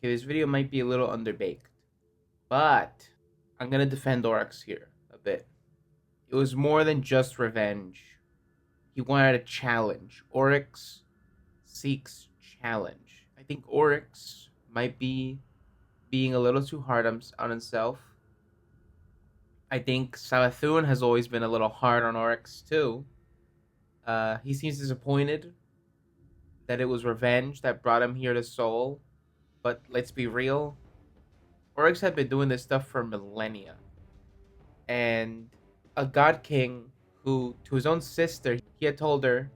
Okay, this video might be a little underbaked, but I'm gonna defend Oryx here a bit. It was more than just revenge. He wanted a challenge. Oryx seeks challenge. I think Oryx might be being a little too hard on himself. I think Savathun has always been a little hard on Oryx too. He seems disappointed that it was revenge that brought him here to Seoul. But let's be real, Oryx had been doing this stuff for millennia. And a god king who, to his own sister, he had told her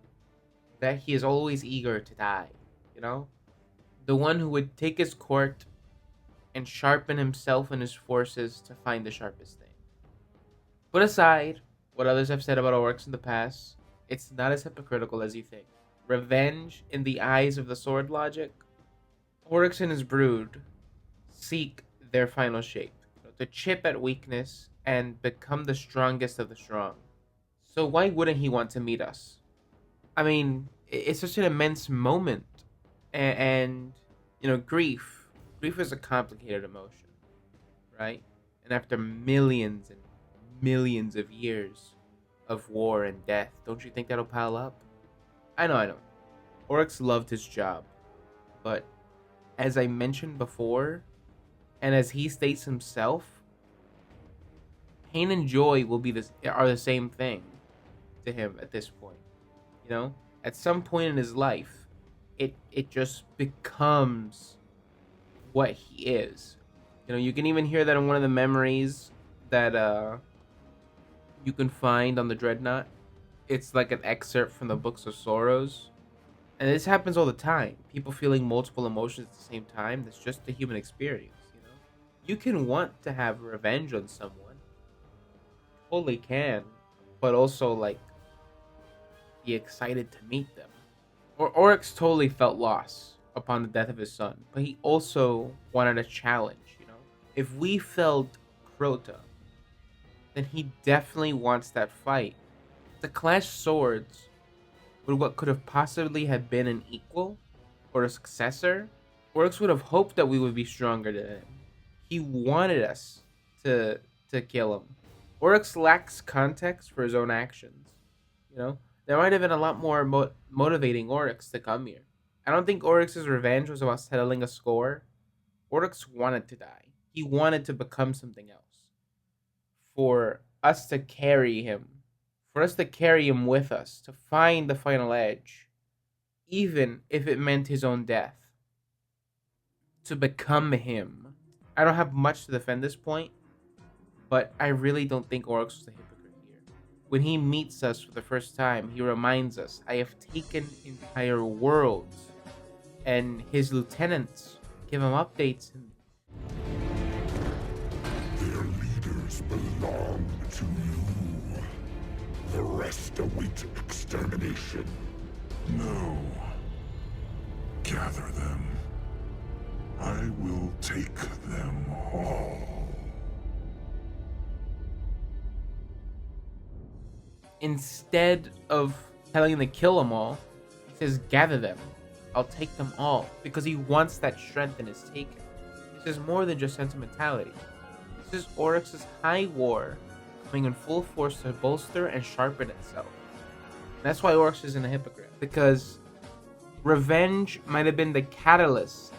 that he is always eager to die, you know? The one who would take his court and sharpen himself and his forces to find the sharpest thing. Put aside what others have said about Oryx in the past, it's not as hypocritical as you think. Revenge in the eyes of the sword logic, Oryx and his brood seek their final shape, to chip at weakness and become the strongest of the strong. So why wouldn't he want to meet us? I mean, it's such an immense moment, and grief. Grief is a complicated emotion, right? And after millions and millions of years of war and death, don't you think that'll pile up? I know. Oryx loved his job, but as I mentioned before, and as he states himself, pain and joy are the same thing to him at this point. At some point in his life, it just becomes what he is. You can even hear that in one of the memories that you can find on the Dreadnought. It's like an excerpt from the Books of Sorrows. And this happens all the time. People feeling multiple emotions at the same time. That's just the human experience. You can want to have revenge on someone. Totally can. But also, be excited to meet them. Oryx totally felt loss upon the death of his son. But he also wanted a challenge, If we felt Crota, then he definitely wants that fight. To clash swords with what could have possibly have been an equal or a successor, Oryx would have hoped that we would be stronger than him. He wanted us to kill him. Oryx lacks context for his own actions. There might have been a lot more motivating Oryx to come here. I don't think Oryx's revenge was about settling a score. Oryx wanted to die. He wanted to become something else. For us to carry him. For us to carry him with us. To find the final edge. Even if it meant his own death. To become him. I don't have much to defend this point. But I really don't think Oryx was a hypocrite here. When he meets us for the first time, he reminds us, I have taken entire worlds. And his lieutenants give him updates. Their leaders belong to you. The rest await extermination. No. Gather them. I will take them all. Instead of telling him to kill them all, he says, gather them. I'll take them all. Because he wants that strength in his taken. This is more than just sentimentality. This is Oryx's high war coming in full force to bolster and sharpen itself. And that's why Oryx isn't a hypocrite. Because revenge might have been the catalyst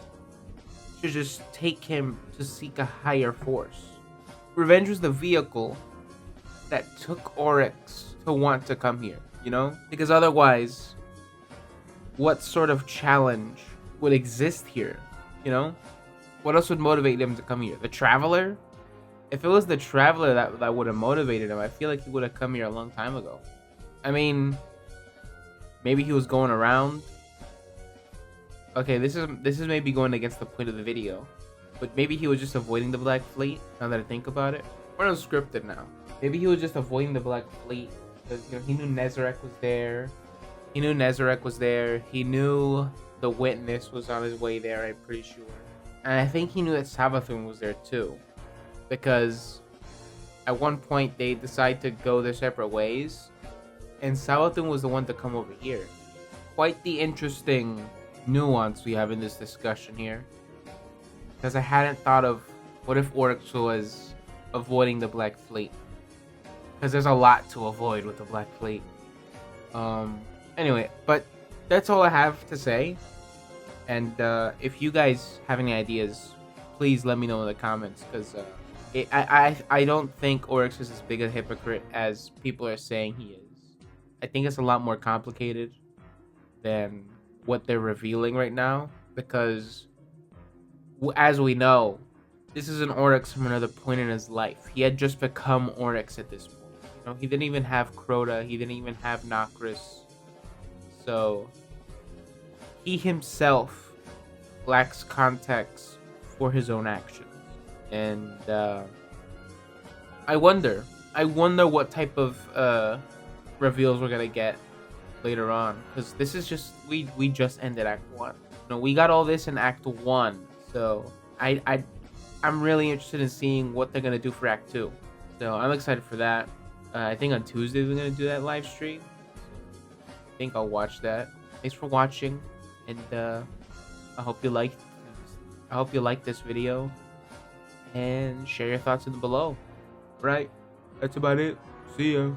to just take him to seek a higher force. Revenge was the vehicle that took Oryx to want to come here, Because otherwise, what sort of challenge would exist here, What else would motivate him to come here? The Traveler? If it was the Traveler that would have motivated him, I feel like he would have come here a long time ago. I mean, maybe he was going around. Okay, this is maybe going against the point of the video, but maybe he was just avoiding the Black Fleet. Now that I think about it, we're unscripted now. Maybe he was just avoiding the Black Fleet because he knew Nezarec was there. He knew the Witness was on his way there. I'm pretty sure, and I think he knew that Savathun was there too, because at one point they decide to go their separate ways, and Savathun was the one to come over here. Quite the interesting nuance we have in this discussion here. because I hadn't thought of what if Oryx was avoiding the Black Fleet, because there's a lot to avoid with the Black Fleet. Anyway, but that's all I have to say. And if you guys have any ideas, please let me know in the comments, because I don't think Oryx is as big a hypocrite as people are saying he is. I think it's a lot more complicated than what they're revealing right now, because as we know, this is an Oryx from another point in his life. He had just become Oryx at this point. You know, he didn't even have Crota, he didn't even have Nokris. So he himself lacks context for his own actions. And I wonder what type of reveals we're gonna get later on, because this is just we just ended Act 1. You know, we got all this in Act 1, so I'm really interested in seeing what they're gonna do for Act 2. So I'm excited for that. I think on Tuesday we're gonna do that live stream. I think I'll watch that. Thanks for watching, and I hope you liked this video, and share your thoughts in the below. Right, that's about it. See ya.